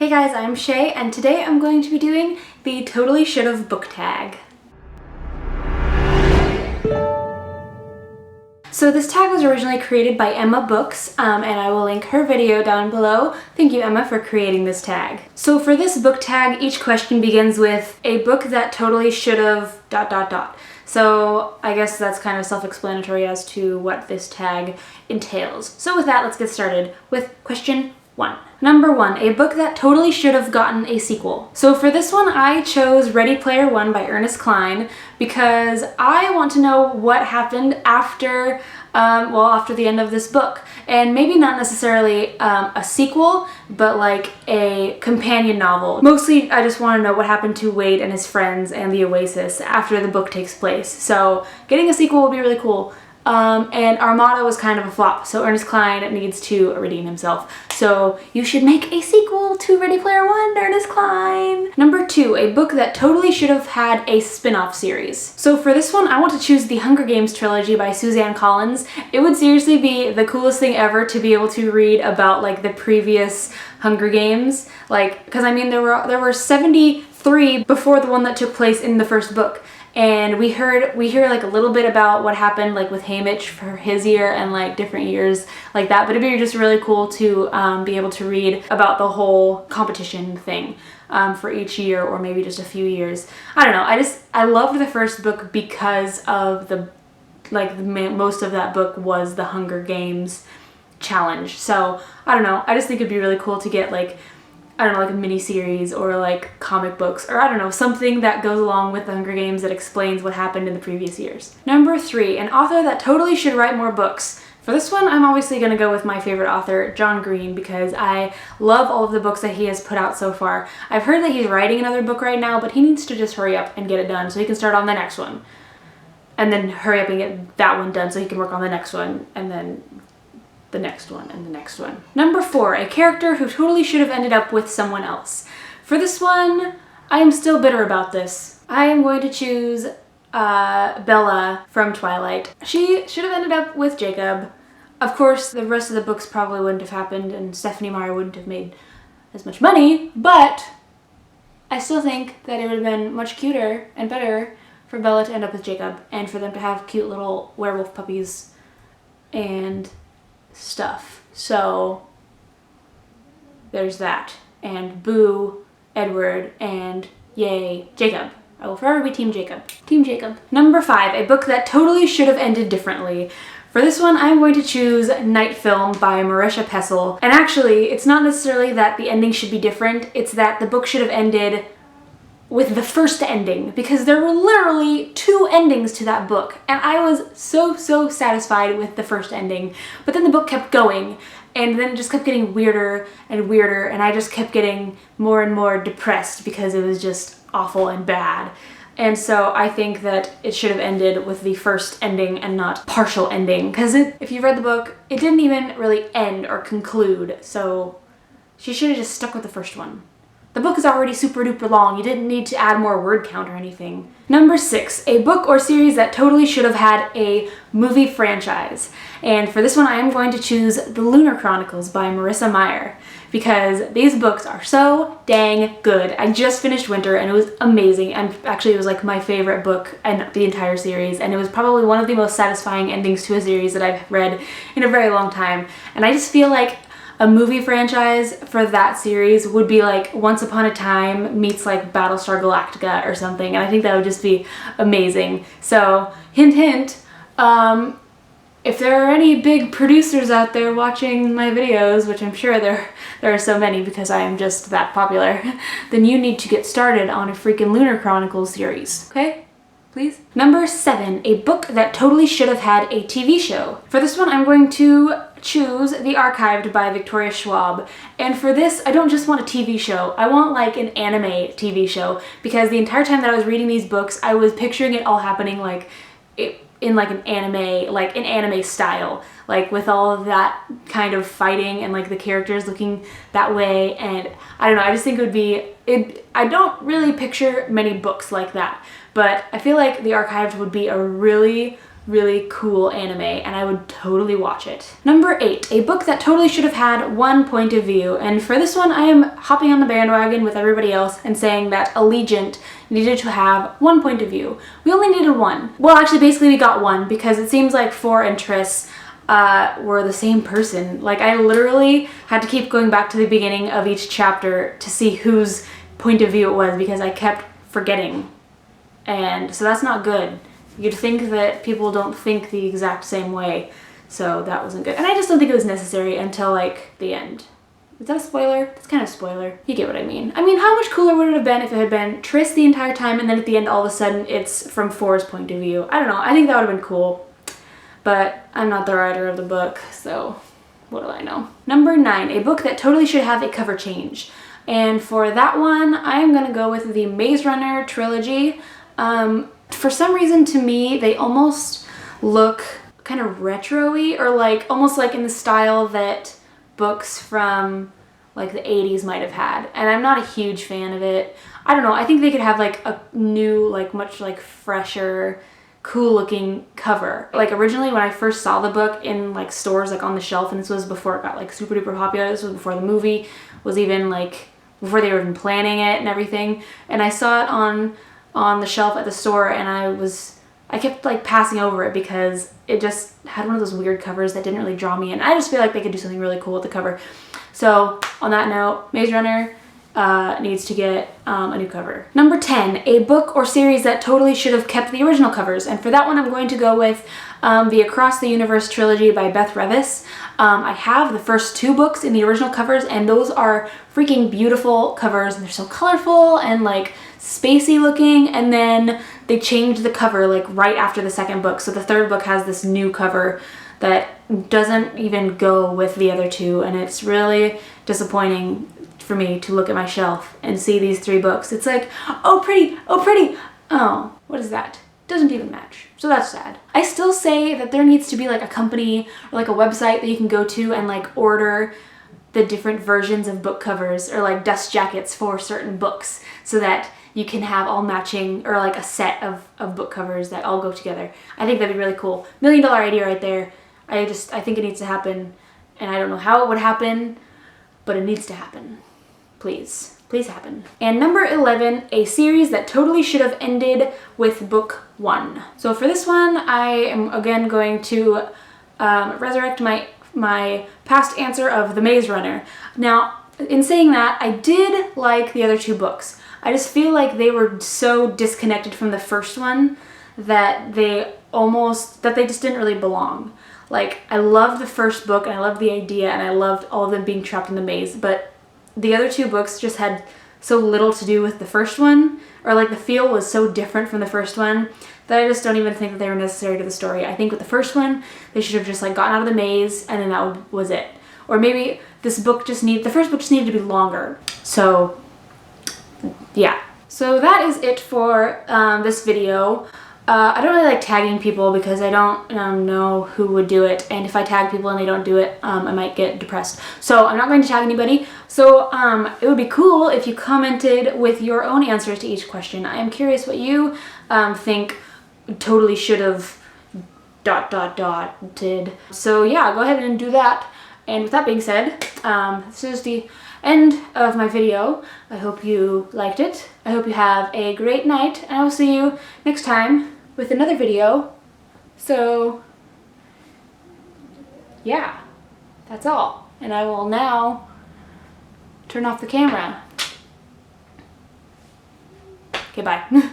Hey guys, I'm Shay, and today I'm going to be doing the Totally Should've book tag. So this tag was originally created by Emma Books, and I will link her video down below. Thank you, Emma, for creating this tag. So for this book tag, each question begins with a book that totally should've ... So I guess that's kind of self-explanatory as to what this tag entails. So with that, let's get started with question 1. Number 1, a book that totally should have gotten a sequel. So for this one, I chose Ready Player One by Ernest Cline because I want to know what happened after, after the end of this book. And maybe not necessarily a sequel, but like a companion novel. Mostly, I just want to know what happened to Wade and his friends and the Oasis after the book takes place. So getting a sequel would be really cool. And our motto was kind of a flop, so Ernest Cline needs to redeem himself. So you should make a sequel to Ready Player One, Ernest Cline. Number 2, a book that totally should have had a spin-off series. So for this one, I want to choose the Hunger Games trilogy by Suzanne Collins. It would seriously be the coolest thing ever to be able to read about like the previous Hunger Games. Like, because I mean there were 73 before the one that took place in the first book. And we hear like a little bit about what happened like with Haymitch for his year and like different years like that. But it'd be just really cool to be able to read about the whole competition thing for each year, or maybe just a few years. I don't know. I loved the first book because of most of that book was the Hunger Games challenge. So I don't know. I just think it'd be really cool to get like, I don't know, like a mini-series or like comic books, or I don't know, something that goes along with the Hunger Games that explains what happened in the previous years. Number 3, an author that totally should write more books. For this one, I'm obviously going to go with my favorite author, John Green, because I love all of the books that he has put out so far. I've heard that he's writing another book right now, but he needs to just hurry up and get it done so he can start on the next one. And then hurry up and get that one done so he can work on the next one, and then the next one, and the next one. Number 4, a character who totally should have ended up with someone else. For this one, I am still bitter about this. I am going to choose Bella from Twilight. She should have ended up with Jacob. Of course, the rest of the books probably wouldn't have happened, and Stephanie Meyer wouldn't have made as much money, but I still think that it would have been much cuter and better for Bella to end up with Jacob, and for them to have cute little werewolf puppies and stuff. So there's that. And boo Edward, and yay Jacob. I will forever be Team Jacob. Team Jacob. Number 5, a book that totally should have ended differently. For this one, I'm going to choose Night Film by Marisha Pessl. And actually, it's not necessarily that the ending should be different, it's that the book should have ended with the first ending, because there were literally 2 endings to that book, and I was so satisfied with the first ending. But then the book kept going, and then it just kept getting weirder and weirder, and I just kept getting more and more depressed because it was just awful and bad. And so I think that it should have ended with the first ending and not partial ending, because if you've read the book, it didn't even really end or conclude, so she should have just stuck with the first one. The book is already super duper long. You didn't need to add more word count or anything. Number 6, a book or series that totally should have had a movie franchise. And for this one, I am going to choose The Lunar Chronicles by Marissa Meyer, because these books are so dang good. I just finished Winter and it was amazing, and actually it was like my favorite book in the entire series, and it was probably one of the most satisfying endings to a series that I've read in a very long time. And I just feel like a movie franchise for that series would be like Once Upon a Time meets like Battlestar Galactica or something, and I think that would just be amazing. So hint hint, if there are any big producers out there watching my videos, which I'm sure there are so many because I am just that popular, then you need to get started on a freaking Lunar Chronicles series, okay? Please? Number 7, a book that totally should have had a TV show. For this one, I'm going to choose The Archived by Victoria Schwab. And for this, I don't just want a TV show. I want like an anime TV show, because the entire time that I was reading these books, I was picturing it all happening like in like an anime style, like with all of that kind of fighting and like the characters looking that way. And I don't know, I just think it would be, I don't really picture many books like that, but I feel like The Archived would be a really really cool anime, and I would totally watch it. Number 8, a book that totally should have had one point of view. And for this one, I am hopping on the bandwagon with everybody else and saying that Allegiant needed to have one point of view. We only needed one. Well, actually, basically we got one, because it seems like Four and Triss were the same person. Like, I literally had to keep going back to the beginning of each chapter to see whose point of view it was, because I kept forgetting. And so that's not good. You'd think that people don't think the exact same way, so that wasn't good. And I just don't think it was necessary until, like, the end. Is that a spoiler? That's kind of a spoiler. You get what I mean. I mean, how much cooler would it have been if it had been Triss the entire time, and then at the end, all of a sudden, it's from Four's point of view? I don't know. I think that would have been cool. But I'm not the writer of the book, so what do I know? Number 9, a book that totally should have a cover change. And for that one, I am gonna go with the Maze Runner trilogy. For some reason, to me, they almost look kind of retro-y, or like almost like in the style that books from like the 80s might have had. And I'm not a huge fan of it. I don't know, I think they could have like a new, like much like fresher, cool looking cover. Like originally when I first saw the book in like stores, like on the shelf, and this was before it got like super duper popular, this was before the movie was even like, before they were even planning it and everything, and I saw it on the shelf at the store, and I kept like passing over it because it just had one of those weird covers that didn't really draw me in. I just feel like they could do something really cool with the cover. So on that note, Maze Runner needs to get a new cover. Number 10, a book or series that totally should have kept the original covers. And for that one, I'm going to go with the Across the Universe trilogy by Beth Revis. I have the first 2 books in the original covers, and those are freaking beautiful covers, and they're so colorful and like spacey looking. And then they changed the cover like right after the second book, so the third book has this new cover that doesn't even go with the other 2, and it's really disappointing for me to look at my shelf and see these 3 books. It's like, oh pretty, oh pretty, oh, what is that? Doesn't even match. So that's sad. I still say that there needs to be like a company or like a website that you can go to and like order the different versions of book covers, or like dust jackets for certain books, so that you can have all matching, or like a set of book covers that all go together. I think that'd be really cool. $1 million idea right there. I think it needs to happen, and I don't know how it would happen, but it needs to happen. Please, please happen. And number 11, a series that totally should have ended with book 1. So for this one, I am again going to resurrect my past answer of The Maze Runner. Now, in saying that, I did like the other 2 books. I just feel like they were so disconnected from the first one that they just didn't really belong. Like, I loved the first book, and I loved the idea, and I loved all of them being trapped in the maze, but the other 2 books just had so little to do with the first one, or like the feel was so different from the first one, that I just don't even think that they were necessary to the story. I think with the first one, they should have just like gotten out of the maze, and then that was it. Or maybe the first book just needed to be longer. So yeah. So that is it for this video. I don't really like tagging people because I don't know who would do it, and if I tag people and they don't do it, I might get depressed. So I'm not going to tag anybody. So it would be cool if you commented with your own answers to each question. I am curious what you think totally should have ... did. So yeah, go ahead and do that. And with that being said, this is the end of my video. I hope you liked it. I hope you have a great night, and I will see you next time with another video. So yeah, that's all. And I will now turn off the camera. Okay, bye.